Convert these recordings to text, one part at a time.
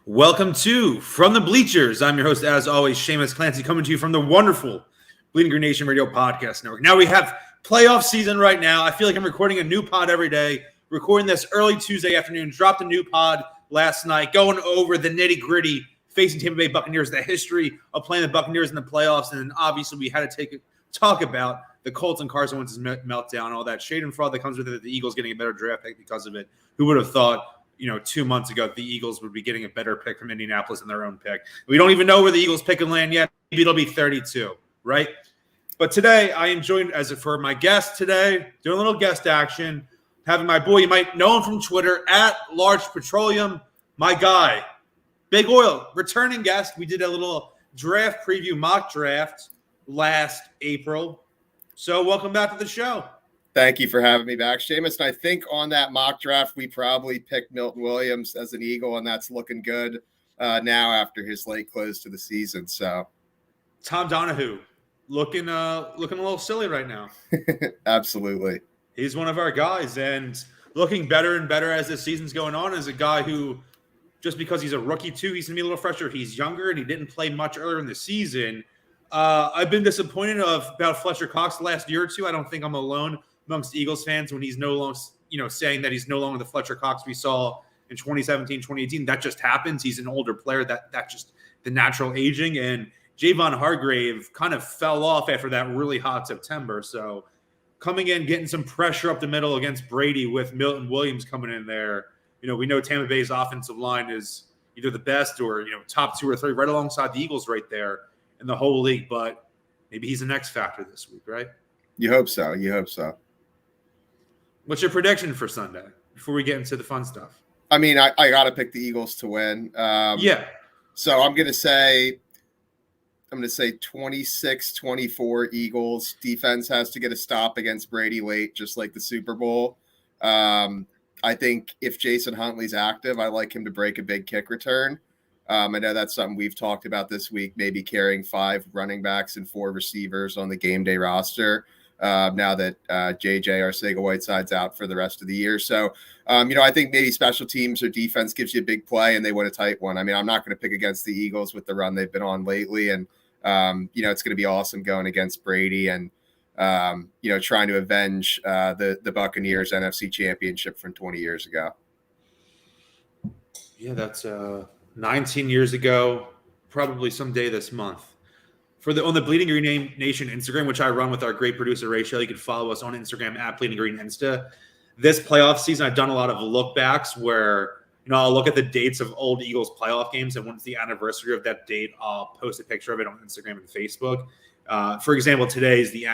Welcome to From the Bleachers. I'm your host, as always, Seamus Clancy, coming to you from the wonderful Bleeding Green Nation Radio Podcast Network. Now we have playoff season right now. I feel like I'm recording a new pod every day. Recording this early Tuesday afternoon. Dropped a new pod last night, going over the nitty-gritty facing Tampa Bay Buccaneers, the history of playing the Buccaneers in the playoffs, and then obviously we had to talk about the Colts and Carson Wentz's meltdown, all that shade and fraud that comes with it, the Eagles getting a better draft pick because of it. Who would have thought, 2 months ago, the Eagles would be getting a better pick from Indianapolis than their own pick? We don't even know where the Eagles pick and land yet. Maybe it'll be 32, right? But today, I am joined for my guest today, doing a little guest action, having my boy, you might know him from Twitter, at Large Petroleum, my guy, Big Oil, returning guest. We did a little draft preview, mock draft last April. So welcome back to the show. Thank you for having me back, Seamus. And I think on that mock draft, we probably picked Milton Williams as an Eagle, and that's looking good now after his late close to the season. So, Tom Donahue looking a little silly right now. Absolutely, he's one of our guys, and looking better and better as this season's going on. As a guy who, just because he's a rookie too, he's gonna be a little fresher. He's younger, and he didn't play much earlier in the season. I've been disappointed about Fletcher Cox the last year or two. I don't think I'm alone amongst Eagles fans when he's no longer, saying that he's no longer the Fletcher Cox we saw in 2017, 2018. That just happens. He's an older player. That just the natural aging. And Javon Hargrave kind of fell off after that really hot September. So coming in, getting some pressure up the middle against Brady with Milton Williams coming in there. We know Tampa Bay's offensive line is either the best or, top 2 or 3, right alongside the Eagles right there in the whole league. But maybe he's an X factor this week, right? You hope so. What's your prediction for Sunday before we get into the fun stuff? I mean, I got to pick the Eagles to win. So I'm going to say 26-24 Eagles. Defense has to get a stop against Brady late, just like the Super Bowl. I think if Jason Huntley's active, I like him to break a big kick return. I know that's something we've talked about this week, maybe carrying 5 running backs and 4 receivers on the game day roster. Now that JJ Arcega-Whiteside's out for the rest of the year. So, I think maybe special teams or defense gives you a big play and they win a tight one. I mean, I'm not going to pick against the Eagles with the run they've been on lately. And, it's going to be awesome going against Brady and, trying to avenge the Buccaneers NFC championship from 20 years ago. Yeah, that's 19 years ago, probably someday this month. On the Bleeding Green Nation Instagram, which I run with our great producer, Rachel, you can follow us on Instagram at Bleeding Green Insta. This playoff season, I've done a lot of look backs where, I'll look at the dates of old Eagles playoff games. And when it's the anniversary of that date, I'll post a picture of it on Instagram and Facebook. For example, today is the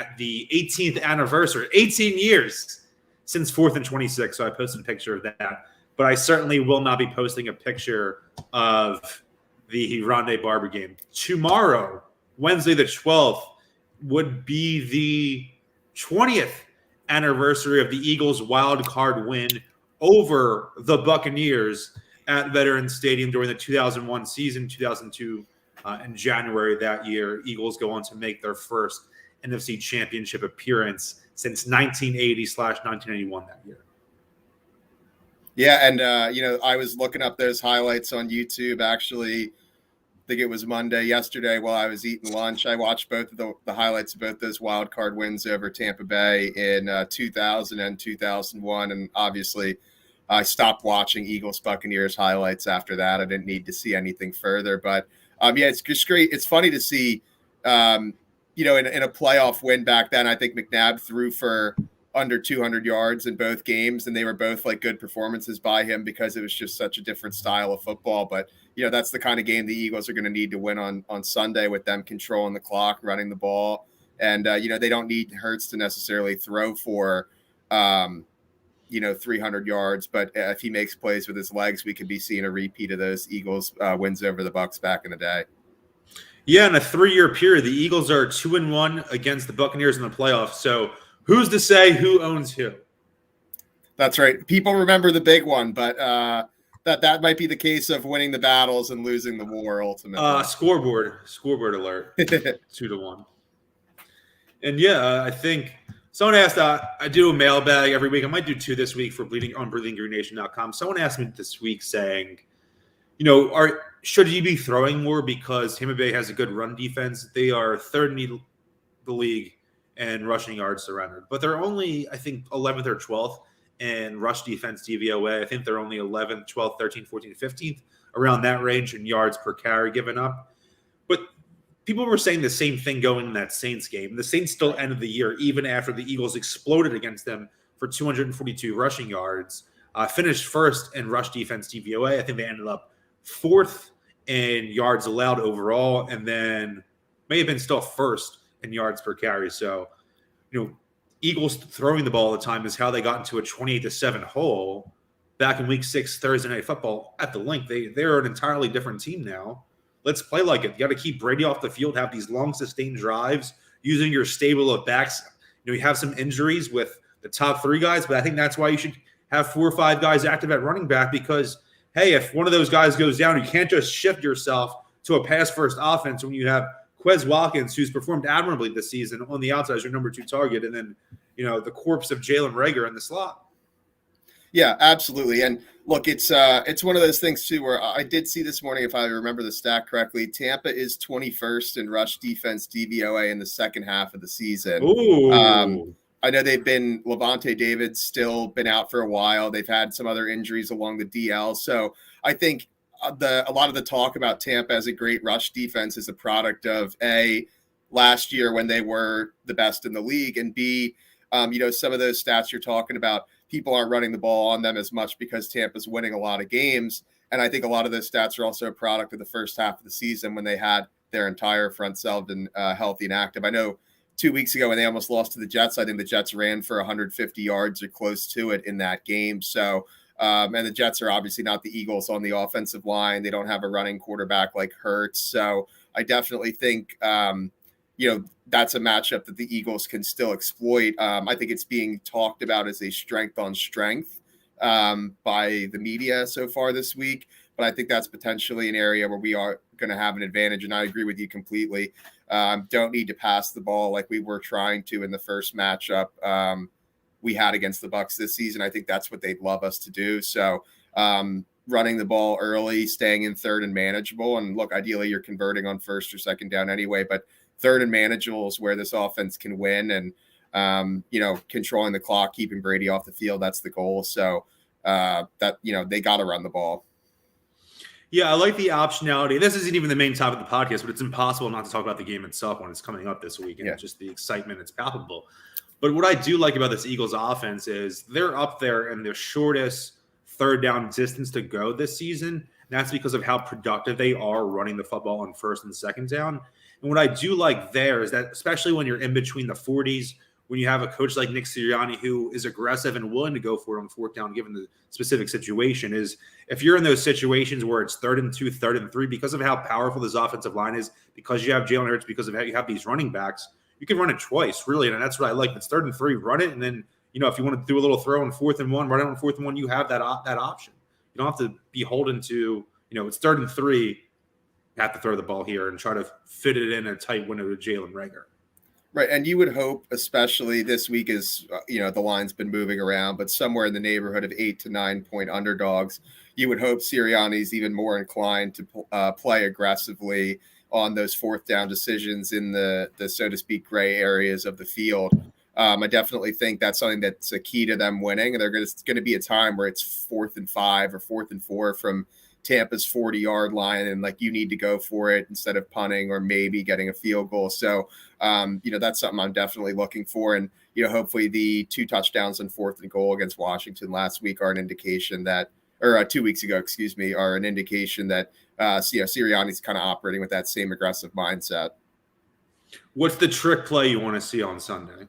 18th anniversary, 18 years since 4th and 26. So I posted a picture of that. But I certainly will not be posting a picture of the Rondé Barber game. Tomorrow, Wednesday the 12th, would be the 20th anniversary of the Eagles' wild card win over the Buccaneers at Veterans Stadium during the 2001 season. 2002, in January that year, Eagles go on to make their first NFC Championship appearance since 1980/1981 that year. Yeah, and, I was looking up those highlights on YouTube, actually. I think it was Monday yesterday while I was eating lunch. I watched both of the highlights of both those wild card wins over Tampa Bay in 2000 and 2001. And obviously I stopped watching Eagles Buccaneers highlights after that. I didn't need to see anything further, but it's just great. It's funny to see, in a playoff win back then. I think McNabb threw for under 200 yards in both games, and they were both like good performances by him because it was just such a different style of football. But that's the kind of game the Eagles are going to need to win on Sunday, with them controlling the clock, running the ball. And, they don't need Hurts to necessarily throw for, 300 yards. But if he makes plays with his legs, we could be seeing a repeat of those Eagles wins over the Bucs back in the day. Yeah, in a 3-year period, the Eagles are 2-1 against the Buccaneers in the playoffs. So who's to say who owns who? That's right. People remember the big one, but that might be the case of winning the battles and losing the war ultimately. Scoreboard alert. 2-1. And I think someone asked, I do a mailbag every week. I might do 2 this week for BleedingGreenNation.com. Someone asked me this week saying, should he be throwing more because Tampa Bay has a good run defense? They are third in the league in rushing yards surrendered, but they're only, I think, 11th or 12th in rush defense DVOA. I think they're only 11th, 12th, 13th, 14th, 15th, around that range in yards per carry given up. But people were saying the same thing going in that Saints game. The Saints still ended the year, even after the Eagles exploded against them for 242 rushing yards, finished first in rush defense DVOA. I think they ended up fourth in yards allowed overall, and then may have been still first in yards per carry. So, Eagles throwing the ball all the time is how they got into a 28-7 hole back in Week 6 Thursday Night Football at the link. They're an entirely different team now. Let's play like it. You got to keep Brady off the field, have these long sustained drives using your stable of backs. You have some injuries with the top 3 guys, but I think that's why you should have 4 or 5 guys active at running back because, hey, if one of those guys goes down, you can't just shift yourself to a pass-first offense when you have Quez Watkins, who's performed admirably this season on the outside as your number 2 target, and then, the corpse of Jalen Reagor in the slot. Yeah, absolutely. And look, it's one of those things too, where I did see this morning, if I remember the stat correctly, Tampa is 21st in rush defense DVOA in the second half of the season. Ooh. I know Levante David's still been out for a while. They've had some other injuries along the DL. So I think a lot of the talk about Tampa as a great rush defense is a product of last year when they were the best in the league, and B, some of those stats you're talking about, people aren't running the ball on them as much because Tampa's winning a lot of games. And I think a lot of those stats are also a product of the first half of the season when they had their entire front seven healthy and active. I know 2 weeks ago when they almost lost to the Jets, I think the Jets ran for 150 yards or close to it in that game. So, and the Jets are obviously not the Eagles on the offensive line. They don't have a running quarterback like Hurts. So I definitely think, that's a matchup that the Eagles can still exploit. I think it's being talked about as a strength on strength by the media so far this week. But I think that's potentially an area where we are going to have an advantage. And I agree with you completely. Don't need to pass the ball like we were trying to in the first matchup we had against the Bucs this season. I think that's what they'd love us to do. So running the ball early, staying in third and manageable. And look, ideally you're converting on first or second down anyway, but third and manageable is where this offense can win. And, controlling the clock, keeping Brady off the field, that's the goal. So they got to run the ball. Yeah, I like the optionality. This isn't even the main topic of the podcast, but it's impossible not to talk about the game itself when it's coming up this week. And just the excitement, it's palpable. But what I do like about this Eagles offense is they're up there in the shortest third down distance to go this season. And that's because of how productive they are running the football on first and second down. And what I do like there is that, especially when you're in between the 40s, when you have a coach like Nick Sirianni who is aggressive and willing to go for it on fourth down, given the specific situation, is if you're in those situations where it's 3rd and 2, 3rd and 3, because of how powerful this offensive line is, because you have Jalen Hurts, because of how you have these running backs, you can run it twice, really. And that's what I like. If it's 3rd and 3, run it. And then, if you want to do a little throw on 4th and 1, run it on 4th and 1, you have that option. You don't have to be beholden to, it's 3rd and 3. Have to throw the ball here and try to fit it in a tight window to Jalen Reagor. Right. And you would hope, especially this week is, the line's been moving around, but somewhere in the neighborhood of 8 to 9 point underdogs, you would hope Sirianni's even more inclined to play aggressively on those fourth down decisions in the so to speak, gray areas of the field. I definitely think that's something that's a key to them winning. And there's going to be a time where it's 4th and 5 or 4th and 4 from Tampa's 40-yard line, and you need to go for it instead of punting or maybe getting a field goal. So, that's something I'm definitely looking for. And, hopefully the 2 touchdowns on 4th and goal against Washington last week are an indication that, or 2 weeks ago, are an indication that, Sirianni's kind of operating with that same aggressive mindset. What's the trick play you want to see on Sunday?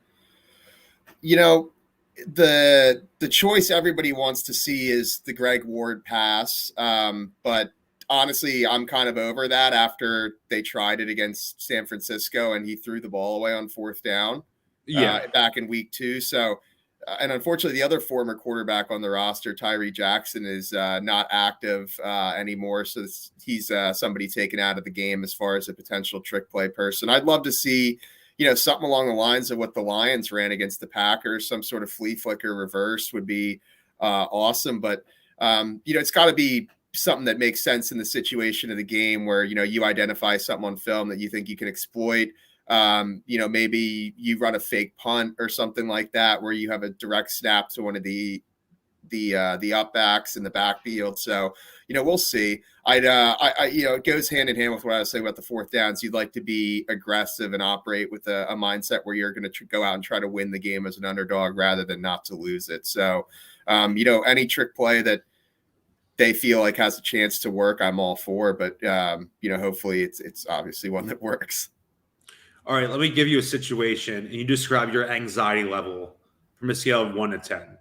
The choice everybody wants to see is the Greg Ward pass. But honestly, I'm kind of over that after they tried it against San Francisco and he threw the ball away on 4th down back in week 2. So, and unfortunately, the other former quarterback on the roster, Tyree Jackson, is not active anymore. So he's somebody taken out of the game as far as a potential trick play person. I'd love to see something along the lines of what the Lions ran against the Packers. Some sort of flea flicker reverse would be awesome. But, it's got to be something that makes sense in the situation of the game where, you identify something on film that you think you can exploit. Maybe you run a fake punt or something like that where you have a direct snap to one of the up backs in the backfield. So, we'll see. It goes hand in hand with what I was saying about the fourth downs. You'd like to be aggressive and operate with a mindset where you're going to go out and try to win the game as an underdog rather than not to lose it. So, any trick play that they feel like has a chance to work, I'm all for, but hopefully it's obviously one that works. All right, let me give you a situation and you describe your anxiety level from a scale of 1 to 10.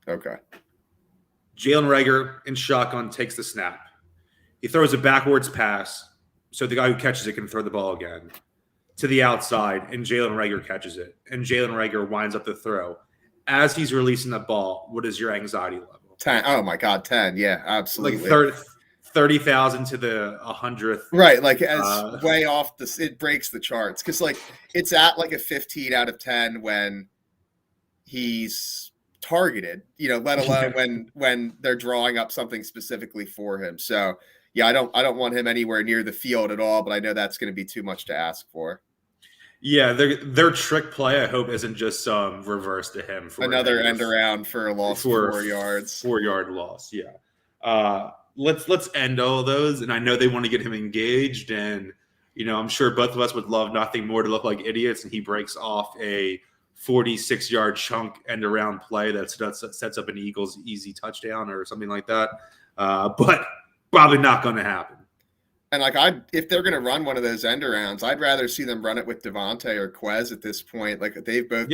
Okay. Jalen Reagor in shotgun takes the snap. He throws a backwards pass so the guy who catches it can throw the ball again to the outside, and Jalen Reagor catches it. And Jalen Reagor winds up the throw. As he's releasing the ball, what is your anxiety level? 10. Oh, my God, 10. Yeah, absolutely. Like 30,000 to the 100th. Right, like as way off it breaks the charts. Because, it's at like a 15 out of 10 when he's targeted, let alone when they're drawing up something specifically for him. So yeah, I don't want him anywhere near the field at all, but I know that's going to be too much to ask for. Yeah, their trick play, I hope, isn't just some reverse to him for another end around for a loss for 4 yards. 4-yard loss. Yeah. Let's end all those. And I know they want to get him engaged, and I'm sure both of us would love nothing more to look like idiots, and he breaks off a 46-yard chunk end around play that sets up an Eagles easy touchdown or something like that. But probably not going to happen. And if they're going to run one of those end arounds, I'd rather see them run it with Devontae or Quez at this point. Like they've both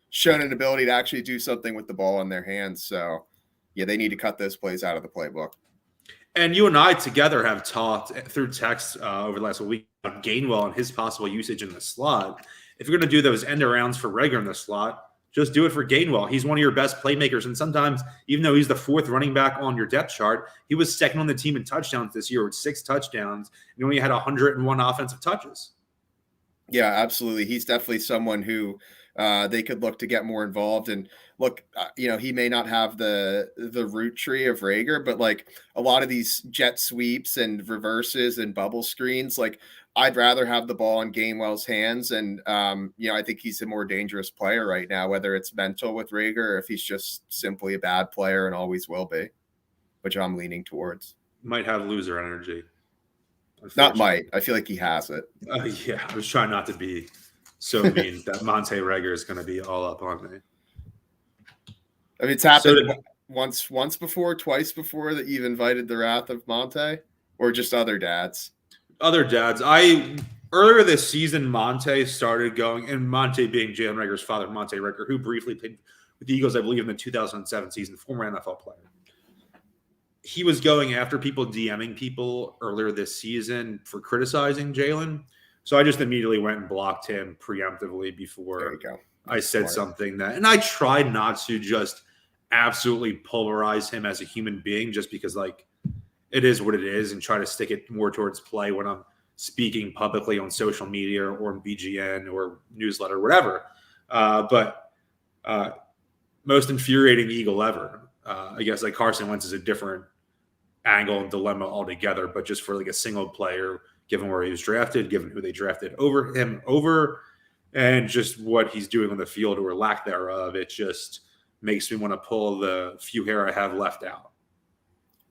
shown an ability to actually do something with the ball in their hands. So yeah, they need to cut those plays out of the playbook. And you and I together have talked through text over the last week about Gainwell and his possible usage in the slot. If you're going to do those end arounds for Reagor in the slot, just do it for Gainwell. He's one of your best playmakers. And sometimes, even though he's the fourth running back on your depth chart, he was second on the team in touchdowns this year with 6 touchdowns. And he only had 101 offensive touches. Yeah, absolutely. He's definitely someone who they could look to get more involved. And look, he may not have the route tree of Reagor, but like a lot of these jet sweeps and reverses and bubble screens, like I'd rather have the ball in Gainwell's hands. And, I think he's a more dangerous player right now, whether it's mental with Reagor or if he's just simply a bad player and always will be, which I'm leaning towards. Might have loser energy. Not might. I feel like he has it. Yeah, I was trying not to be so mean that Monte Reagor is going to be all up on me. I mean, it's happened once before, twice before that you've invited the wrath of Monte, or just other dads? Other dads. Earlier this season, Monte started going, and Monte being Jalen Reagor's father, Monte Reagor, who briefly played with the Eagles, I believe, in the 2007 season, former NFL player. He was going after people, DMing people earlier this season for criticizing Jalen. So I just immediately went and blocked him preemptively before I said something that, and I tried not to just absolutely pulverize him as a human being, just because it is what it is, and try to stick it more towards play when I'm speaking publicly on social media or in BGN or newsletter, whatever. But most infuriating Eagle ever. I guess Carson Wentz is a different angle and dilemma altogether, but just for a single player, given where he was drafted, given who they drafted over him, and just what he's doing on the field or lack thereof, it just makes me want to pull the few hair I have left out.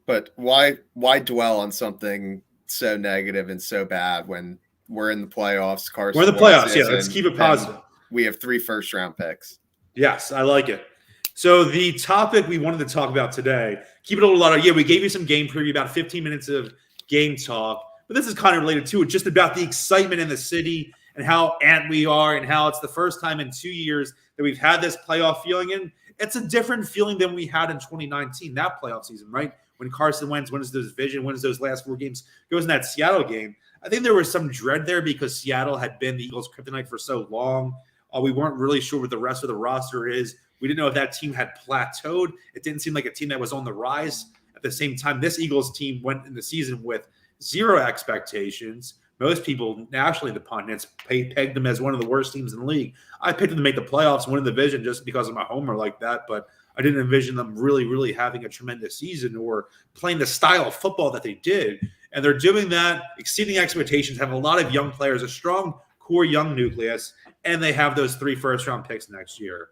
But why dwell on something so negative and so bad when we're in the playoffs? Carson, we're in the playoffs. Yeah, let's keep it positive. We have 3 first-round picks. Yes, I like it. So the topic we wanted to talk about today, keep it a little lighter. Yeah, we gave you some game preview, about 15 minutes of game talk, but this is kind of related to it, just about the excitement in the city and how amped we are and how it's the first time in 2 years that we've had this playoff feeling. And it's a different feeling than we had in 2019, that playoff season, right? When Carson Wentz wins the division, wins those last 4 games, goes in that Seattle game. I think there was some dread there because Seattle had been the Eagles' kryptonite for so long. We weren't really sure what the rest of the roster is. We didn't know if that team had plateaued. It didn't seem like a team that was on the rise. At the same time, this Eagles team went in the season with 0 expectations. Most people, nationally, the pundits, pegged them as one of the worst teams in the league. I picked them to make the playoffs, win the division just because I'm a homer like that. But I didn't envision them really having a tremendous season or playing the style of football that they did. And they're doing that, exceeding expectations, have a lot of young players, a strong core young nucleus, and they have those 3 first-round picks next year.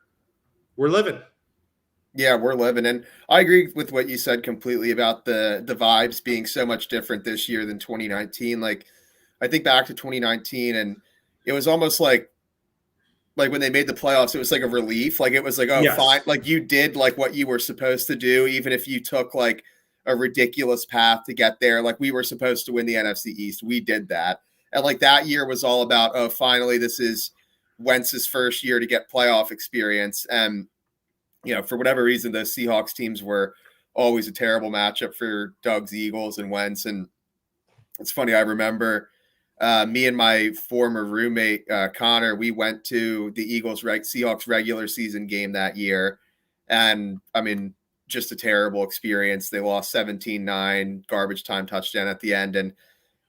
We're living. Yeah, we're living. And I agree with what you said completely about the vibes being so much different this year than 2019. Like, I think back to 2019, and it was almost like when they made the playoffs, it was like a relief. Like, it was like, oh, Yes. fine. Like, you did like what you were supposed to do, even if you took like a ridiculous path to get there. Like, we were supposed to win the NFC East. We did that. And like that year was all about, oh, finally, this is Wentz's first year to get playoff experience. And, you know, for whatever reason, those Seahawks teams were always a terrible matchup for Doug's Eagles and Wentz. And it's funny, I remember me and my former roommate, Connor, we went to the Seahawks regular season game that year. And I mean, just a terrible experience. They lost 17-9, garbage time touchdown at the end. And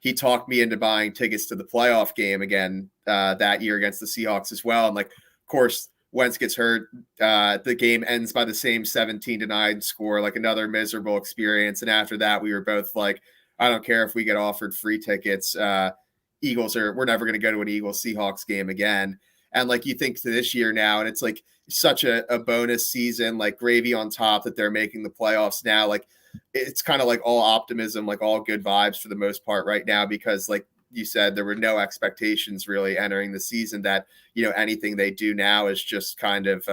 he talked me into buying tickets to the playoff game again that year against the Seahawks as well. And like, of course, Wentz gets hurt. The game ends by the same 17-9 score, like another miserable experience. And after that, we were both like, I don't care if we get offered free tickets. We're never going to go to an Eagles Seahawks game again. And like, you think to this year now, and it's like such a bonus season, like gravy on top that they're making the playoffs now. Like, it's kind of like all optimism, like all good vibes for the most part right now, because like you said, there were no expectations really entering the season that, you know, anything they do now is just kind of,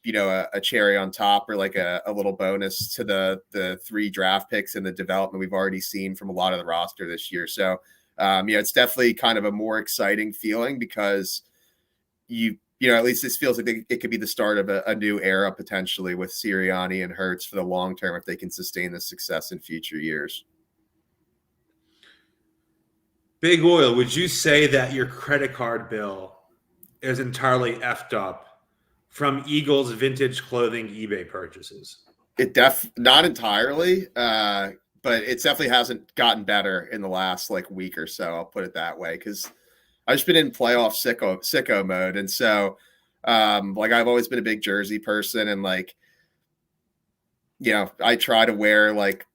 you know, a cherry on top or like a little bonus to the 3 draft picks and the development we've already seen from a lot of the roster this year. So, yeah, it's definitely kind of a more exciting feeling because you know, at least this feels like it could be the start of a new era potentially with Sirianni and Hurts for the long term if they can sustain this success in future years. Big Oil, would you say that your credit card bill is entirely effed up from Eagles vintage clothing eBay purchases? Not entirely, but it definitely hasn't gotten better in the last like week or so. I'll put it that way, because I've just been in playoff sicko mode. And so, like, I've always been a big jersey person, and like, you know, I try to wear like,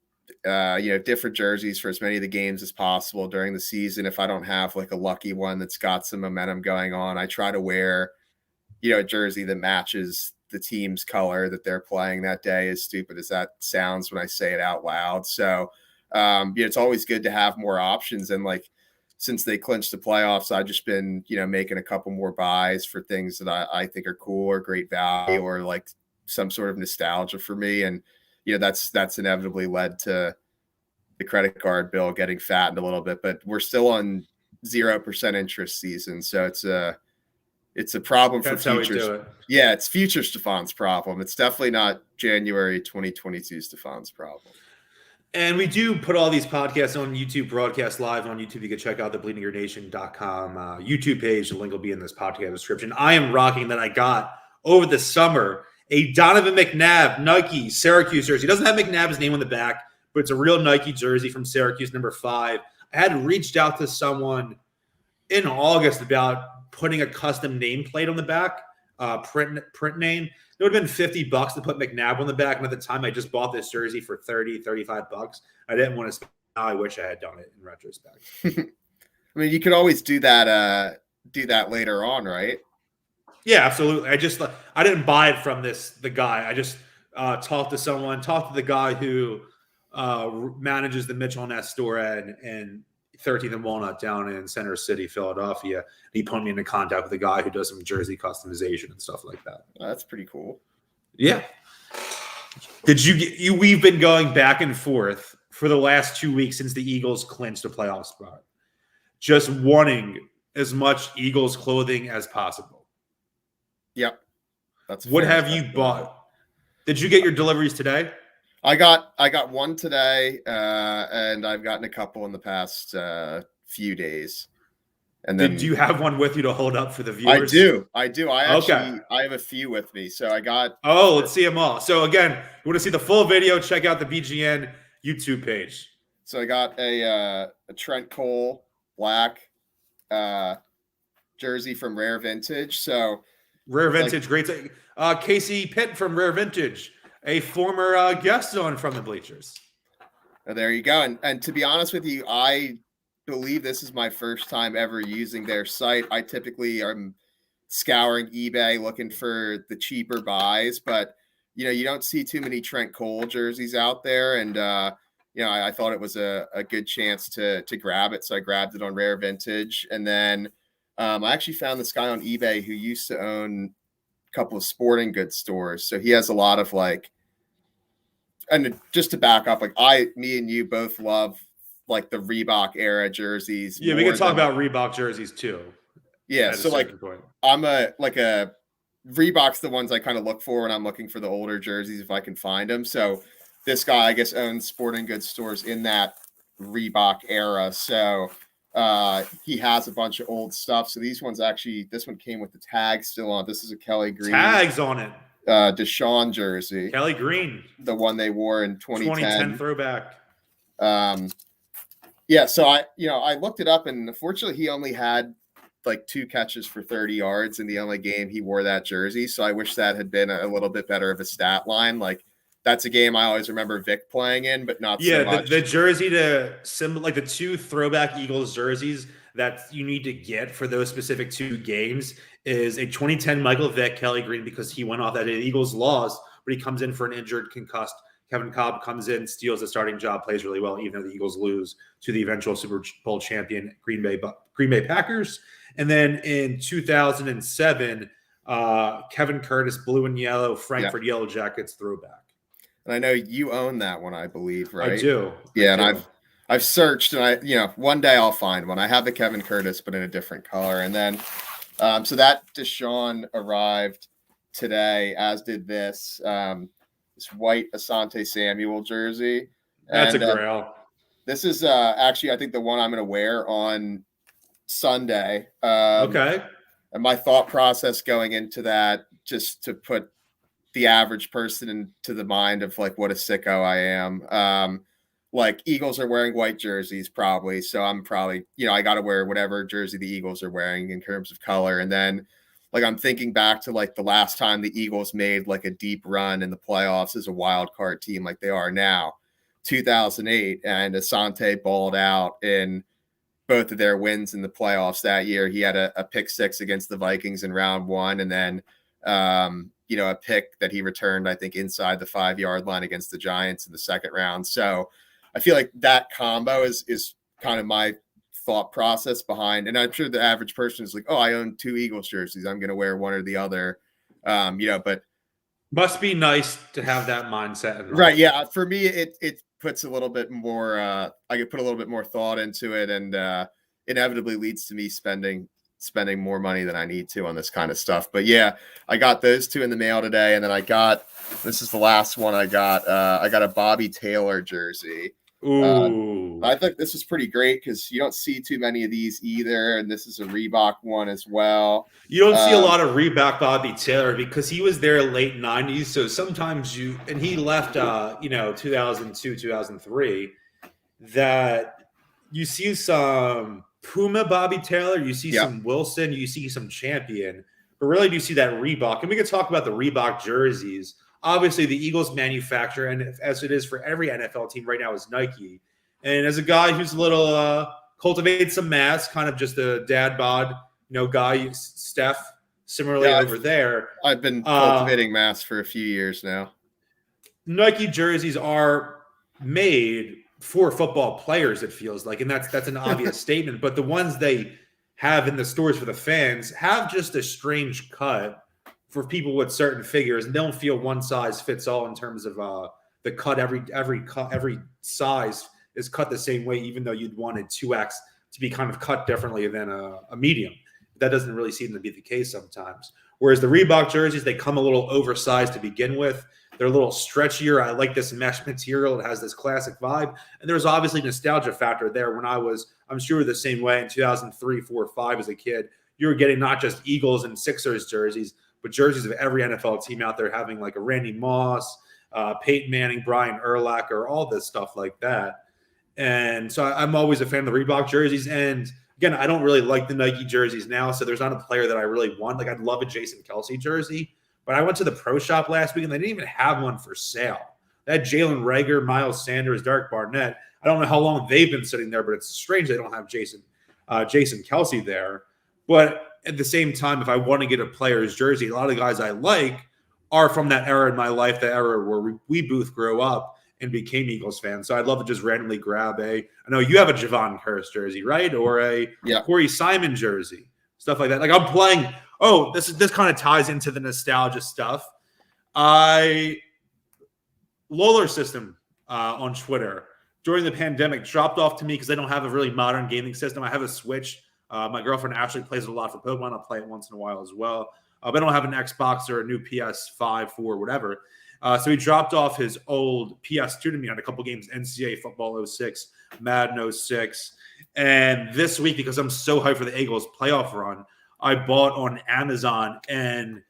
you know, different jerseys for as many of the games as possible during the season. If I don't have like a lucky one that's got some momentum going on, I try to wear, you know, a jersey that matches the team's color that they're playing that day, as stupid as that sounds when I say it out loud. So, yeah, it's always good to have more options. And like, since they clinched the playoffs, I've just been, you know, making a couple more buys for things that I think are cool or great value or like some sort of nostalgia for me. And, you know, that's inevitably led to the credit card bill getting fattened a little bit, but we're still on 0% interest season. So it's a problem for futures. Yeah, it's future Stefan's problem. It's definitely not January 2022 Stefan's problem. And we do put all these podcasts on YouTube, broadcast live on YouTube. You can check out the bleedinggreennation.com YouTube page. The link will be in this podcast description. I am rocking that I got over the summer a Donovan McNabb Nike Syracuse jersey. It doesn't have McNabb's name on the back, but it's a real Nike jersey from Syracuse, number 5. I had reached out to someone in August about putting a custom nameplate on the back, print name. It would have been $50 to put McNabb on the back. And at the time, I just bought this jersey for $35. I didn't want to spend. Now I wish I had done it in retrospect. I mean, you could always do that later on, right? Yeah, absolutely. I didn't buy it from the guy. I just talked to the guy who manages the Mitchell Ness store and 13th and Walnut down in Center City, Philadelphia. He put me into contact with a guy who does some jersey customization and stuff like that. Oh, that's pretty cool. Yeah. We've been going back and forth for the last 2 weeks since the Eagles clinched a playoff spot, just wanting as much Eagles clothing as possible. Yep. What have you bought? Did you get your deliveries today? I got one today, and I've gotten a couple in the past few days. And then, do you have one with you to hold up for the viewers? I do. I have a few with me. So I got. Oh, let's see them all. So again, you want to see the full video? Check out the BGN YouTube page. So I got a Trent Cole black jersey from Rare Vintage. So Rare Vintage, great. Casey Pitt from Rare Vintage, a former guest on From the Bleachers. There you go. And to be honest with you, I believe this is my first time ever using their site. I typically am scouring eBay looking for the cheaper buys, but you don't see too many Trent Cole jerseys out there. And I thought it was a good chance to grab it. So I grabbed it on Rare Vintage. And then I actually found this guy on eBay who used to own a couple of sporting goods stores. So he has a lot of and just to back up, me and you both love like the Reebok era jerseys. Yeah, we can talk about Reebok jerseys too. Yeah, so I'm a Reebok's the ones I kind of look for when I'm looking for the older jerseys if I can find them. So this guy, I guess, owns sporting goods stores in that Reebok era. So he has a bunch of old stuff. So this one came with the tag still on. This is a Kelly Green. Tags on it. Deshaun jersey. Kelly Green. The one they wore in 2010 throwback. Yeah, so I looked it up, and unfortunately he only had like 2 catches for 30 yards in the only game he wore that jersey. So I wish that had been a little bit better of a stat line. Like that's a game I always remember Vic playing in, but not so much. The jersey to symbol, like the 2 throwback Eagles jerseys that you need to get for those specific 2 games is a 2010 Michael Vick Kelly Green, because he went off that the Eagles lost, but he comes in for an injured, concussed. Kevin Cobb comes in, steals the starting job, plays really well, even though the Eagles lose to the eventual Super Bowl champion Green Bay Packers. And then in 2007, Kevin Curtis, blue and yellow, Frankfurt Yellow Jackets throwback. And I know you own that one, I believe, right? I do. Yeah, I've searched, and one day I'll find one. I have the Kevin Curtis, but in a different color. And then, so that Deshaun arrived today, as did this white Asante Samuel jersey. That's a grail. This is actually, I think, the one I'm going to wear on Sunday. Okay. And my thought process going into that, just to put the average person into the mind of like what a sicko I am. Like Eagles are wearing white jerseys probably. So I'm probably, I got to wear whatever jersey the Eagles are wearing in terms of color. And then I'm thinking back to like the last time the Eagles made like a deep run in the playoffs as a wild card team like they are now, 2008. And Asante balled out in both of their wins in the playoffs that year. He had a pick 6 against the Vikings in round 1. And then, a pick that he returned, I think, inside the 5-yard line against the Giants in the second round. So I feel like that combo is kind of my thought process behind, and I'm sure the average person is like, oh, I own 2 Eagles jerseys, I'm going to wear one or the other, but must be nice to have that mindset. Right. Yeah. For me, it puts a little bit more, I could put a little bit more thought into it, and inevitably leads to me spending more money than I need to on this kind of stuff. But yeah, I got those 2 in the mail today. And then this is the last one I got a Bobby Taylor jersey. Ooh. I think this is pretty great because you don't see too many of these either. And this is a Reebok one as well. You don't see a lot of Reebok Bobby Taylor because he was there late 90s. So sometimes and he left, 2002, 2003, that you see some Puma Bobby Tayller, you see some Wilson, you see some Champion, but really do you see that Reebok. And we can talk about the Reebok jerseys. Obviously, the Eagles manufacturer, and as it is for every NFL team right now, is Nike. And as a guy who's a little cultivated some mass, kind of just a dad bod, guy, Steph, similarly over there. I've been cultivating mass for a few years now. Nike jerseys are made for football players, it feels like, and that's an obvious statement. But the ones they have in the stores for the fans have just a strange cut for people with certain figures, and don't feel one size fits all in terms of the cut. Every size is cut the same way, even though you'd wanted 2X to be kind of cut differently than a medium. That doesn't really seem to be the case sometimes. Whereas the Reebok jerseys, they come a little oversized to begin with. They're a little stretchier. I like this mesh material. It has this classic vibe. And there's obviously nostalgia factor there. When I'm sure the same way in 2003, 4, 5 as a kid, you were getting not just Eagles and Sixers jerseys, but jerseys of every NFL team out there, having like a Randy Moss, Peyton Manning, Brian Urlacher, all this stuff like that. And so I'm always a fan of the Reebok jerseys. And Again, I don't really like the Nike jerseys now, so there's not a player that I really want. Like, I'd love a Jason Kelsey jersey, but I went to the pro shop last week and they didn't even have one for sale. They had Jalen Reagor, Miles Sanders, Derek Barnett. I don't know how long they've been sitting there, but it's strange they don't have Jason Kelsey there. But at the same time, if I want to get a player's jersey, a lot of the guys I like are from that era in my life, the era where we both grew up and became Eagles fans. So I'd love to just randomly grab I know you have a Javon Curse jersey, right? Or a Corey Simon jersey, stuff like that. Like I'm playing, this kind of ties into the nostalgia stuff. Lawler System on Twitter during the pandemic dropped off to me because I don't have a really modern gaming system. I have a Switch. My girlfriend actually plays it a lot for Pokemon. I'll play it once in a while as well. But I don't have an Xbox or a new PS5, 4, whatever. So he dropped off his old PS2 to me on a couple games, NCAA Football 06, Madden 06. And this week, because I'm so hyped for the Eagles playoff run, I bought on Amazon an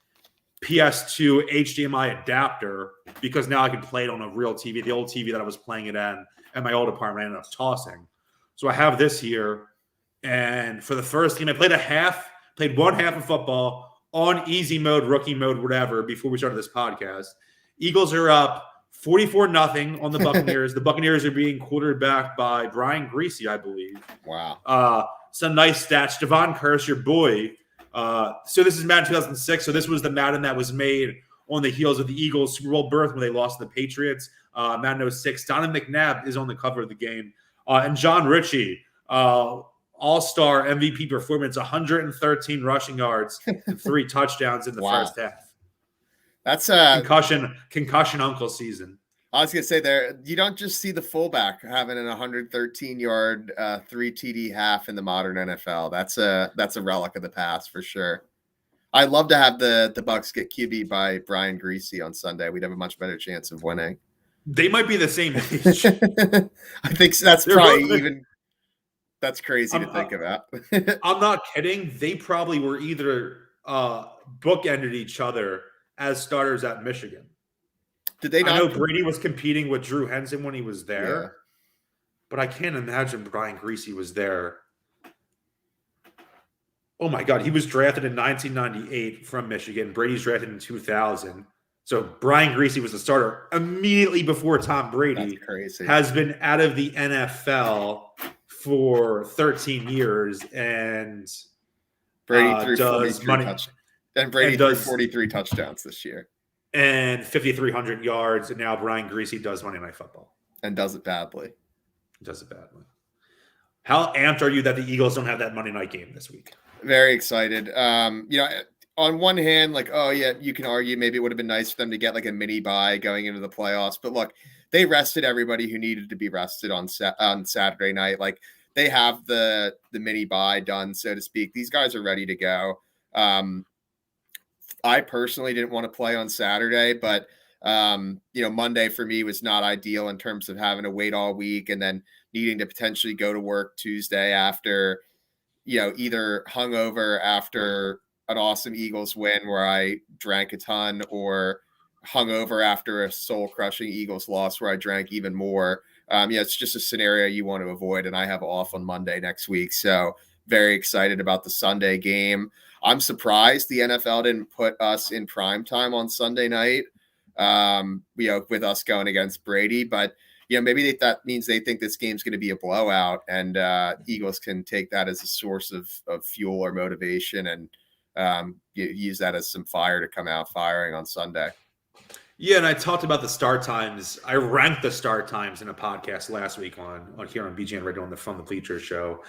PS2 HDMI adapter because now I can play it on a real TV, the old TV that I was playing it in at my old apartment I ended up tossing. So I have this here. And for the first game, I played one half of football on easy mode, rookie mode, whatever, before we started this podcast. Eagles are up 44-0 on the Buccaneers. The Buccaneers are being quarterbacked by Brian Greasy, I believe. Wow. Some nice stats. Javon Curse, your boy. So this is Madden 2006. So this was the Madden that was made on the heels of the Eagles Super Bowl berth when they lost to the Patriots. Madden 06. Donovan McNabb is on the cover of the game. And John Ritchie, all-star MVP performance, 113 rushing yards and 3 touchdowns in the first half. That's concussion uncle season. I was gonna say there, you don't just see the fullback having an 113-yard 3 TD half in the modern NFL. That's a relic of the past for sure. I'd love to have the Bucks get QB by Brian Greasy on Sunday. We'd have a much better chance of winning. They might be the same age. I think that's that's crazy to think about. I'm not kidding. They probably were either bookended each other as starters at Michigan. Did they not? I know Brady was competing with Drew Henson when he was there, but I can't imagine Brian Greasy was there. Oh my God, he was drafted in 1998 from Michigan. Brady's drafted in 2000. So Brian Greasy was the starter immediately before Tom Brady. That's crazy. Has been out of the NFL for 13 years, and Brady threw 43 touchdowns. And Brady threw 43 touchdowns this year. And 5,300 yards, and now Brian Greasy does Monday Night Football. And does it badly. How amped are you that the Eagles don't have that Monday night game this week? Very excited. On one hand, like, you can argue maybe it would have been nice for them to get like a mini bye going into the playoffs. But look, they rested everybody who needed to be rested on Saturday night. Like, they have the mini bye done, so to speak. These guys are ready to go. I personally didn't want to play on Saturday, but Monday for me was not ideal in terms of having to wait all week and then needing to potentially go to work Tuesday after, either hungover after an awesome Eagles win where I drank a ton, or hungover after a soul-crushing Eagles loss where I drank even more. It's just a scenario you want to avoid, and I have off on Monday next week. So very excited about the Sunday game. I'm surprised the NFL didn't put us in prime time on Sunday night, with us going against Brady. But, maybe that means they think this game's going to be a blowout, and Eagles can take that as a source of fuel or motivation and use that as some fire to come out firing on Sunday. Yeah, and I talked about the start times. I ranked the start times in a podcast last week on here on BGN Radio on the From the Bleachers show.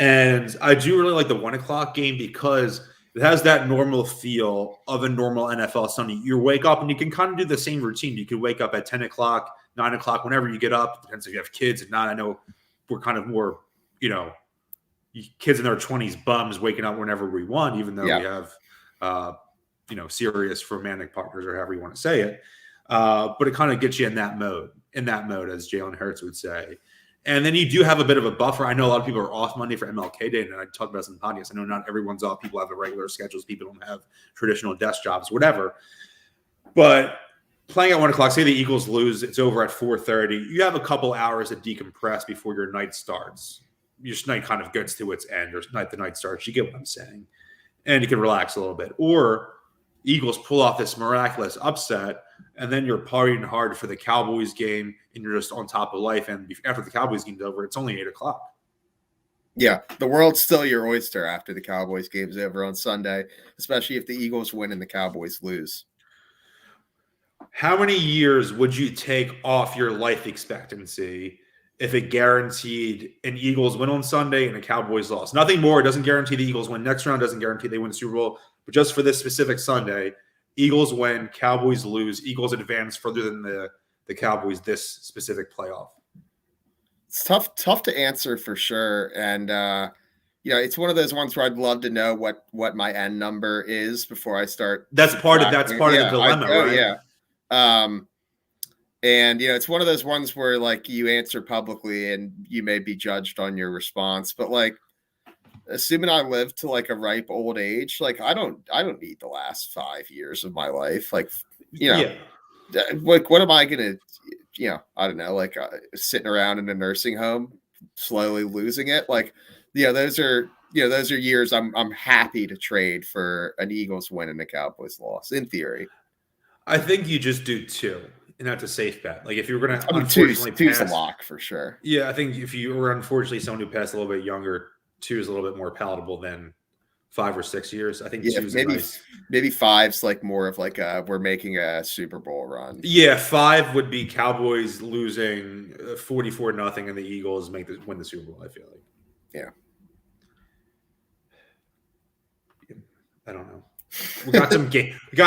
And I do really like the 1 o'clock game because it has that normal feel of a normal NFL Sunday. You wake up and you can kind of do the same routine. You can wake up at 10 o'clock, 9 o'clock, whenever you get up. Depends if you have kids. If not, I know we're kind of more, kids in their 20s bums waking up whenever we want, even though we have, serious romantic partners or however you want to say it. But it kind of gets you in that mode, as Jalen Hurts would say. And then you do have a bit of a buffer. I know a lot of people are off Monday for MLK Day, and I talked about this in the podcast. I know not everyone's off. People have irregular schedules. People don't have traditional desk jobs, whatever. But playing at 1 o'clock, say the Eagles lose, it's over at 4:30. You have a couple hours to decompress before your night starts. your night kind of gets to its end, or the night starts. You get what I'm saying, and you can relax a little bit. Or Eagles pull off this miraculous upset, and then you're partying hard for the Cowboys game, and you're just on top of life. And after the Cowboys game's over, it's only 8:00. Yeah, the world's still your oyster after the Cowboys game's over on Sunday, especially if the Eagles win and the Cowboys lose. How many years would you take off your life expectancy if it guaranteed an Eagles win on Sunday and a Cowboys loss? Nothing more. It doesn't guarantee the Eagles win next round, doesn't guarantee they win the Super Bowl. But just for this specific Sunday, Eagles win, Cowboys lose, Eagles advance further than the Cowboys this specific playoff. It's tough to answer for sure. And it's one of those ones where I'd love to know what my end number is before I start. That's part of the dilemma, right? Yeah. And it's one of those ones where like you answer publicly and you may be judged on your response, but like assuming I live to like a ripe old age, like I don't need the last 5 years of my life. Like, like what am I going to, I don't know, like sitting around in a nursing home, slowly losing it. Like, those are years I'm happy to trade for an Eagles win and a Cowboys loss in theory. I think you just do 2, and that's a safe bet. Like if you were going to unfortunately two's a lock for sure. Yeah, I think if you were unfortunately someone who passed a little bit younger, 2 is a little bit more palatable than 5 or 6 years. I think 2 is maybe 5's like more of like we're making a Super Bowl run. Yeah, 5 would be Cowboys losing 44-0, and the Eagles win the Super Bowl. I feel like. Yeah. I don't know. We got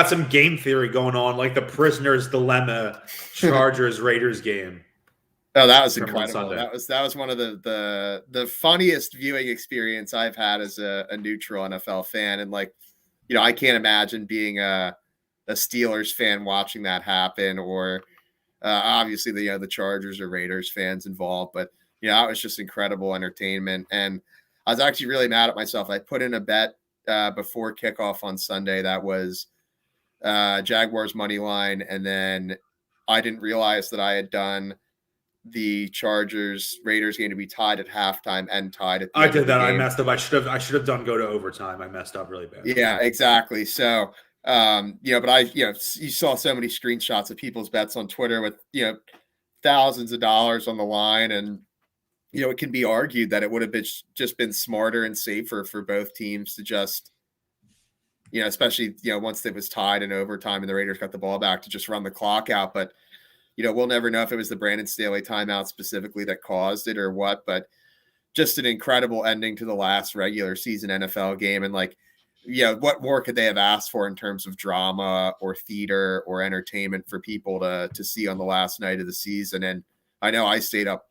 some game theory going on, like the prisoner's dilemma, Chargers Raiders game. Oh, that was incredible. That was one of the funniest viewing experience I've had as a neutral NFL fan. And like, I can't imagine being a Steelers fan watching that happen, or obviously the Chargers or Raiders fans involved. But it was just incredible entertainment. And I was actually really mad at myself. I put in a bet before kickoff on Sunday that was Jaguars money line, and then I didn't realize that I had done the Chargers Raiders game to be tied at halftime and tied at the end of the game. I messed up. I should have done go to overtime. I messed up really bad. Yeah, exactly. So but I you saw so many screenshots of people's bets on Twitter with thousands of dollars on the line, and it can be argued that it would have just been smarter and safer for both teams to just, especially, once it was tied in overtime and the Raiders got the ball back, to just run the clock out. But, we'll never know if it was the Brandon Staley timeout specifically that caused it or what, but just an incredible ending to the last regular season NFL game. And like, what more could they have asked for in terms of drama or theater or entertainment for people to see on the last night of the season? And I know I stayed up,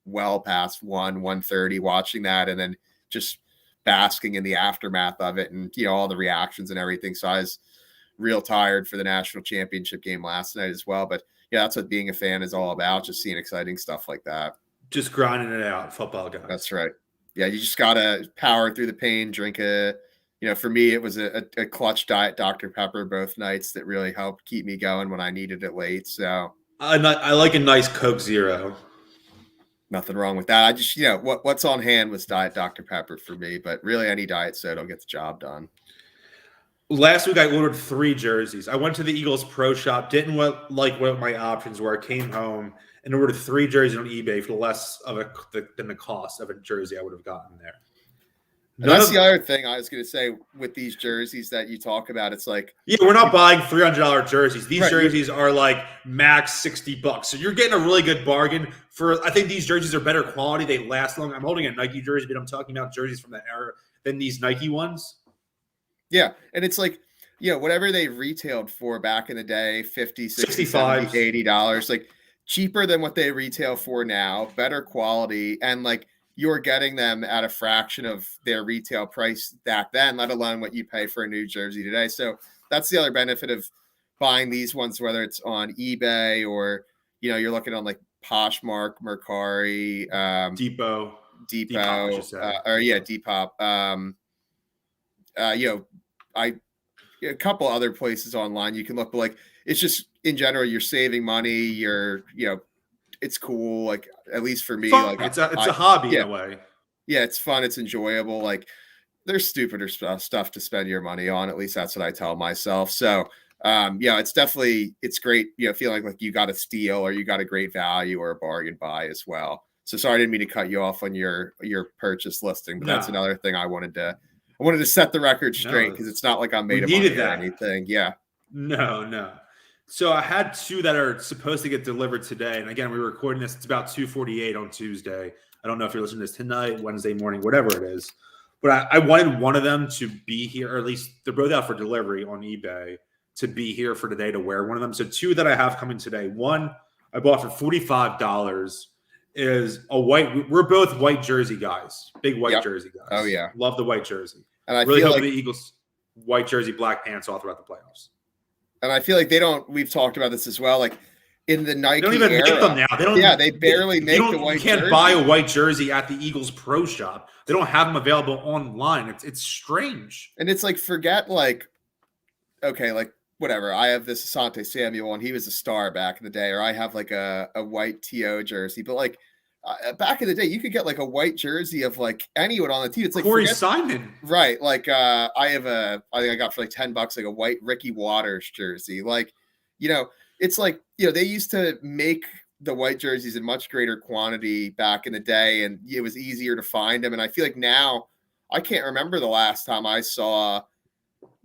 well past 1:30 watching that, and then just basking in the aftermath of it, and all the reactions and everything. So I was real tired for the national championship game last night as well. But that's what being a fan is all about, just seeing exciting stuff like that. Just grinding it out, football guys. That's right. Yeah, you just gotta power through the pain, drink for me it was a clutch Diet Dr. Pepper both nights that really helped keep me going when I needed it late. So I like a nice Coke Zero. Nothing wrong with that. I just, what's on hand was Diet Dr. Pepper for me, but really any diet soda will get the job done. Last week I ordered 3 jerseys. I went to the Eagles Pro Shop, didn't like what my options were. I came home and ordered 3 jerseys on eBay for less than the cost of a jersey I would have gotten there. And that's the other thing I was going to say with these jerseys that you talk about. It's like, we're not buying $300 jerseys. These jerseys are like max $60. So you're getting a really good bargain for. I think these jerseys are better quality. They last long. I'm holding a Nike jersey, but I'm talking about jerseys from that era than these Nike ones. Yeah, and it's like, whatever they retailed for back in the day, $50, $60, $70, $80, like cheaper than what they retail for now, better quality, and like, you're getting them at a fraction of their retail price back then, let alone what you pay for a new jersey today. So that's the other benefit of buying these ones, whether it's on eBay or, you're looking on like Poshmark, Mercari, Depop. Depop. A couple other places online you can look, but like, it's just in general, you're saving money. You're, it's cool. Like, at least for me, fun. Like it's a hobby in a way. Yeah, it's fun. It's enjoyable. Like there's stupider stuff to spend your money on. At least that's what I tell myself. So, it's great. Feeling like you got a steal or you got a great value or a bargain buy as well. So sorry, I didn't mean to cut you off on your purchase listing, but that's another thing I wanted to set the record straight because it's not like I'm made of money or anything. Yeah. No. So I had two that are supposed to get delivered today. And again, we're recording this. It's about 2:48 on Tuesday. I don't know if you're listening to this tonight, Wednesday morning, whatever it is. But I wanted one of them to be here, or at least they're both out for delivery on eBay, to be here for today to wear one of them. So two that I have coming today. One I bought for $45 is a white. We're both white jersey guys, big white jersey guys. Oh, yeah. Love the white jersey. And I really feel hoping the Eagles white jersey, black pants all throughout the playoffs. And I feel like we've talked about this as well. Like in the Nike they don't even era, make them now. They barely make the white jersey. You can't buy a white jersey at the Eagles Pro Shop. They don't have them available online. It's strange. And it's like, forget whatever. I have this Asante Samuel and he was a star back in the day, or I have like a white TO jersey. But like back in the day, you could get like a white jersy of like anyone on the team. It's like Corey Simon. Right. Like I think I got for like $10 like a white Ricky Waters jersey. Like, it's like, they used to make the white jerseys in much greater quantity back in the day, and it was easier to find them. And I feel like now I can't remember the last time I saw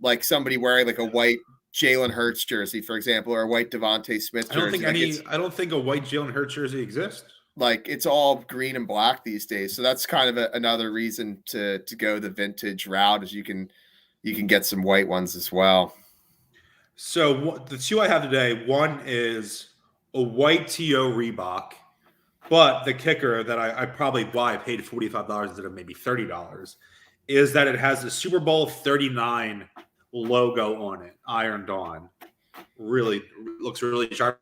like somebody wearing like a white Jalen Hurts jersey, for example, or a white Devontae Smith jersey. I don't think a white Jalen Hurts jersey exists. Like it's all green and black these days. So that's kind of another reason to go the vintage route, is you can get some white ones as well. So the two I have today, one is a white TO Reebok, but the kicker that I probably I paid $45 instead of maybe $30, is that it has the Super Bowl 39 logo on it, ironed on. Really looks really sharp.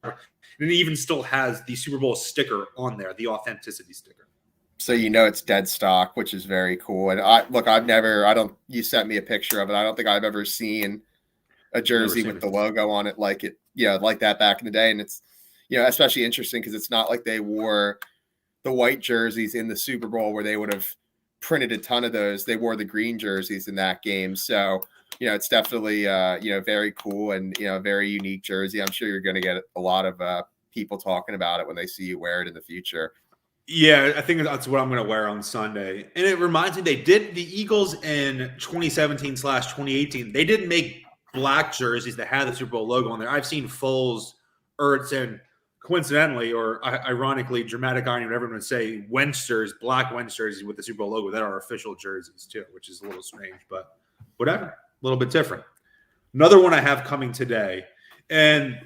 And it even still has the Super Bowl sticker on there, the authenticity sticker. So it's dead stock, which is very cool. And you sent me a picture of it. I don't think I've ever seen a jersey with the logo on it like that back in the day. And it's, especially interesting because it's not like they wore the white jerseys in the Super Bowl where they would have printed a ton of those. They wore the green jerseys in that game. So, it's definitely, very cool and, a very unique jersey. I'm sure you're going to get a lot of people talking about it when they see you wear it in the future. Yeah, I think that's what I'm going to wear on Sunday. And it reminds me, the Eagles in 2017/2018, they didn't make black jerseys that had the Super Bowl logo on there. I've seen Foles, Ertz, and coincidentally, or ironically, dramatic irony, whatever I'm going to say, Wentzers, black Wentz jerseys with the Super Bowl logo that are official jerseys too, which is a little strange, but whatever, a little bit different. Another one I have coming today, and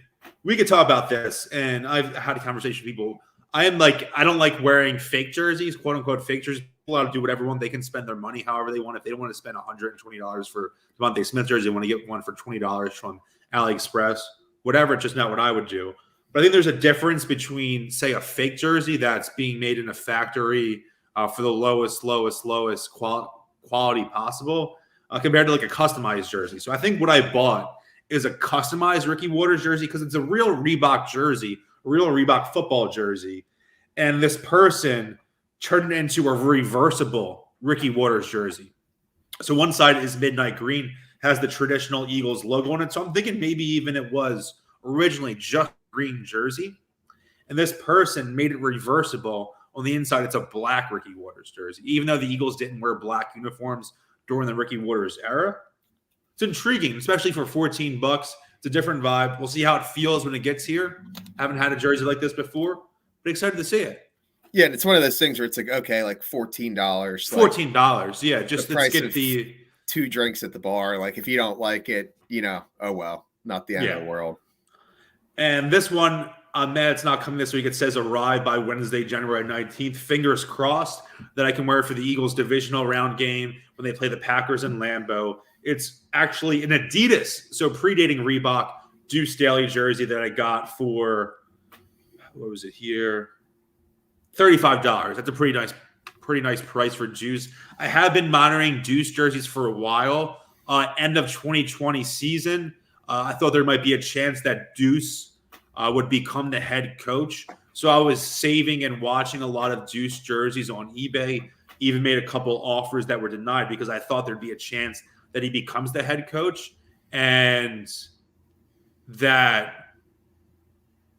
we could talk about this, and I've had a conversation with people. I don't like wearing fake jerseys, quote unquote fake jerseys. People allowed to do whatever they want. They can spend their money however they want. If they don't want to spend $120 for Devontae Smith jersey, they want to get one for $20 from AliExpress, whatever. It's just not what I would do. But I think there's a difference between, say, a fake jersey that's being made in a factory for the lowest quality possible compared to like a customized jersey. So I think what I bought is a customized Ricky Waters jersey because it's a real Reebok jersey, a real Reebok football jersey. And this person turned it into a reversible Ricky Waters jersey. So one side is midnight green, has the traditional Eagles logo on it. So I'm thinking maybe even it was originally just green jersey. And this person made it reversible. On the inside, it's a black Ricky Waters jersey. Even though the Eagles didn't wear black uniforms during the Ricky Waters era. It's intriguing, especially for $14. It's a different vibe. We'll see how it feels when it gets here. Haven't had a jersey like this before, but excited to see it. Yeah, and it's one of those things where it's like, okay, like $14. $14, yeah. Just let's get the 2 drinks at the bar. Like if you don't like it, oh well, not the end of the world. And this one, I'm mad it's not coming this week. It says arrive by Wednesday, January 19th. Fingers crossed that I can wear it for the Eagles divisional round game when they play the Packers in Lambeau. It's actually an Adidas, so predating Reebok, Deuce Staley jersey that I got for, what was it here? $35. That's a pretty nice price for Deuce. I have been monitoring Deuce jerseys for a while. End of 2020 season, I thought there might be a chance that Deuce would become the head coach So I was saving and watching a lot of Deuce jerseys on eBay, even made a couple offers that were denied because I thought there'd be a chance that he becomes the head coach and that,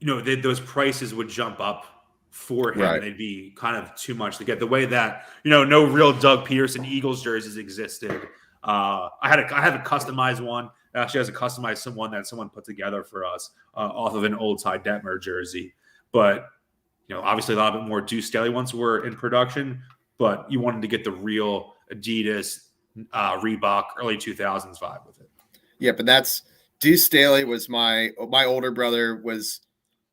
those prices would jump up for him Right. and they'd be kind of too much to get the way that, no real Doug Peterson Eagles jerseys existed. I have a customized one. It actually has a customized one that someone put together for us off of an old Ty Detmer jersey. But, obviously a lot of more Deuce Staley ones were in production, but you wanted to get the real Adidas, Reebok, early 2000s vibe with it. Yeah, but that's Deuce Staley was my older brother was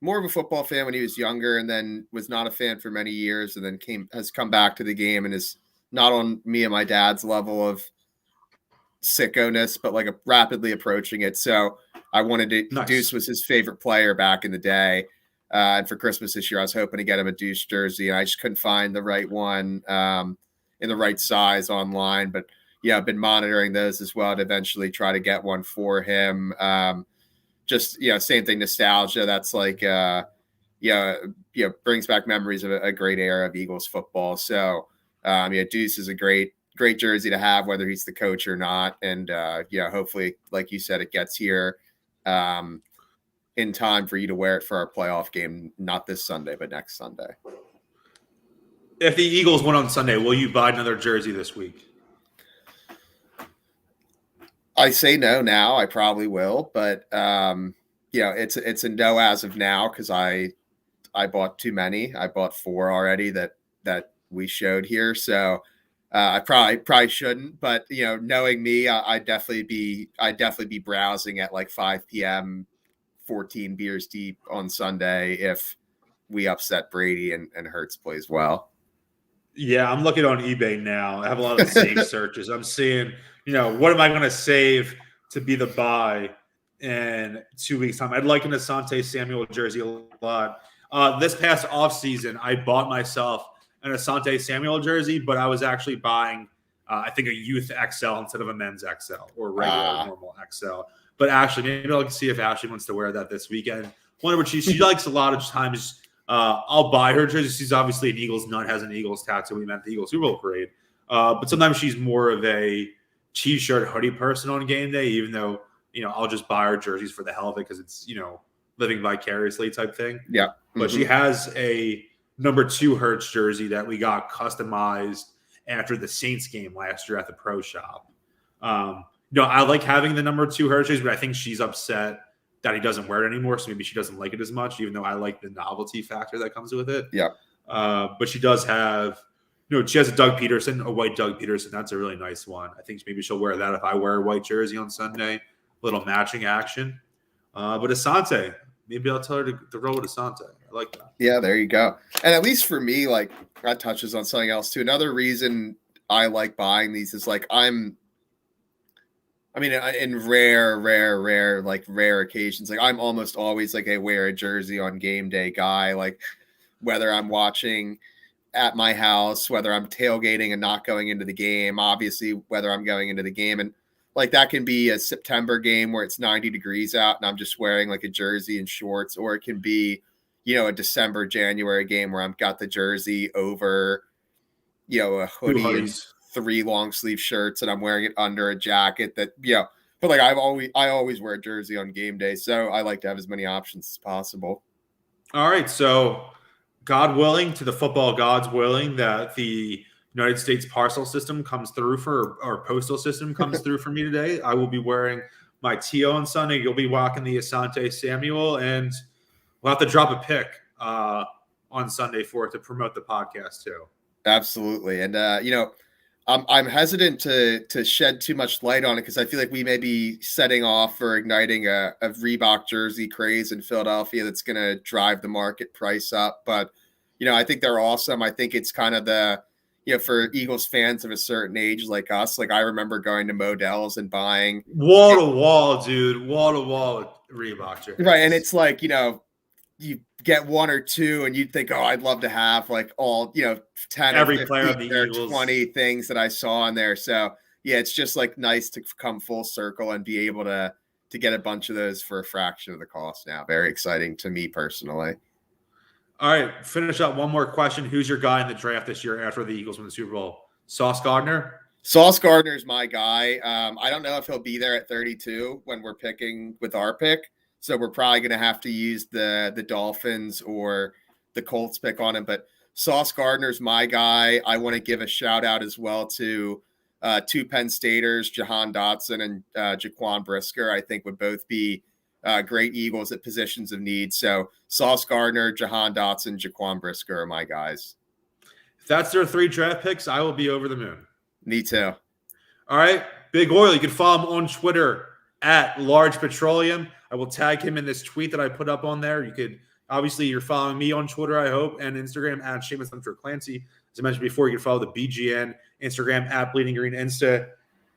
more of a football fan when he was younger and then was not a fan for many years and then has come back to the game and is not on me and my dad's level of sickoness, but like rapidly approaching it. So I wanted to, Nice. Deuce was his favorite player back in the day. And for Christmas this year, I was hoping to get him a Deuce jersey and I just couldn't find the right one in the right size online. But yeah, I've been monitoring those as well to eventually try to get one for him. Just, same thing, nostalgia. That's like, brings back memories of a great era of Eagles football. So, Deuce is a great jersey to have, whether he's the coach or not. And, hopefully, like you said, it gets here in time for you to wear it for our playoff game, not this Sunday, but next Sunday. If the Eagles win on Sunday, will you buy another jersey this week? I say no now. I probably will, but it's a no as of now because I bought too many. I bought 4 already that we showed here, so I probably shouldn't. But knowing me, I'd definitely be browsing at like 5 p.m., 14 beers deep on Sunday if we upset Brady and Hurts plays well. Yeah, I'm looking on eBay now. I have a lot of save searches. I'm seeing, what am I going to save to be the buy in 2 weeks' time? I'd like an Asante Samuel jersey a lot. This past offseason, I bought myself an Asante Samuel jersey, but I was actually buying, I think, a youth XL instead of a men's XL or regular normal XL. But Ashley, maybe I'll see if Ashley wants to wear that this weekend. One of which she likes a lot of times. I'll buy her jersey. She's obviously an Eagles nut, has an Eagles tattoo. We meant the Eagles Super Bowl parade. But sometimes she's more of a t-shirt hoodie person on game day, even though, I'll just buy her jerseys for the hell of it because it's, living vicariously type thing. Yeah. But she has a number 2 Hurts jersey that we got customized after the Saints game last year at the Pro Shop. I like having the number 2 Hurts jersey, but I think she's upset that he doesn't wear it anymore. So maybe she doesn't like it as much, even though I like the novelty factor that comes with it. Yeah. But she does have, she has a white Doug Peterson. That's a really nice one. I think maybe she'll wear that if I wear a white jersey on Sunday. Little matching action. But Asante, maybe I'll tell her to roll with Asante. I like that. Yeah, there you go. And at least for me, like that touches on something else too. Another reason I like buying these is like in rare occasions, like I'm almost always like a wear a jersey on game day guy, like whether I'm watching at my house, whether I'm tailgating and not going into the game, obviously whether I'm going into the game. And like that can be a September game where it's 90 degrees out and I'm just wearing like a jersey and shorts, or it can be, a December, January game where I've got the jersey over, a hoodie and 3 long sleeve shirts and I'm wearing it under a jacket that, but like I always wear a jersey on game day. So I like to have as many options as possible. All right. So God willing, to the football gods willing, that the United States parcel system comes through or postal system comes through for me today. I will be wearing my TO on Sunday. You'll be walking the Asante Samuel, and we'll have to drop a pic on Sunday for it to promote the podcast too. Absolutely. And, I'm hesitant to shed too much light on it because I feel like we may be setting off or igniting a Reebok jersey craze in Philadelphia that's going to drive the market price up. But, I think they're awesome. I think it's kind of for Eagles fans of a certain age like us, like I remember going to Modell's and buying wall to wall Reebok jersey. Right. And it's like, you get 1 or 2 and you'd think, oh, I'd love to have like all, 10 every or 15 player of the or Eagles. 20 things that I saw in there. So yeah, it's just like nice to come full circle and be able to get a bunch of those for a fraction of the cost now. Very exciting to me personally. All right, finish up one more question. Who's your guy in the draft this year after the Eagles win the Super Bowl? Sauce Gardner? Sauce Gardner's my guy. I don't know if he'll be there at 32 when we're picking with our pick. So we're probably going to have to use the Dolphins or the Colts pick on him. But Sauce Gardner's my guy. I want to give a shout out as well to two Penn Staters, Jahan Dotson and Jaquan Brisker. I think would both be great Eagles at positions of need. So Sauce Gardner, Jahan Dotson, Jaquan Brisker are my guys. If that's their 3 draft picks, I will be over the moon. Me too. All right. Big Oil. You can follow him on Twitter at Large Petroleum. I will tag him in this tweet that I put up on there. You could, obviously, you're following me on Twitter, I hope, and Instagram at Seamus_Clancy. As I mentioned before, you can follow the BGN Instagram at Bleeding Green Insta.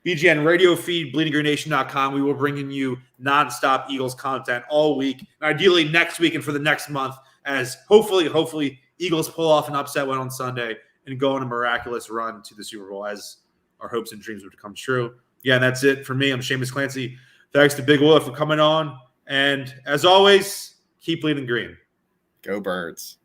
BGN radio feed, bleedinggreennation.com. We will bring in you nonstop Eagles content all week, and ideally next week and for the next month, as hopefully Eagles pull off an upset win on Sunday and go on a miraculous run to the Super Bowl as our hopes and dreams would come true. Yeah, and that's it for me. I'm Seamus Clancy. Thanks to Big Wolf for coming on. And as always, keep bleeding green. Go Birds.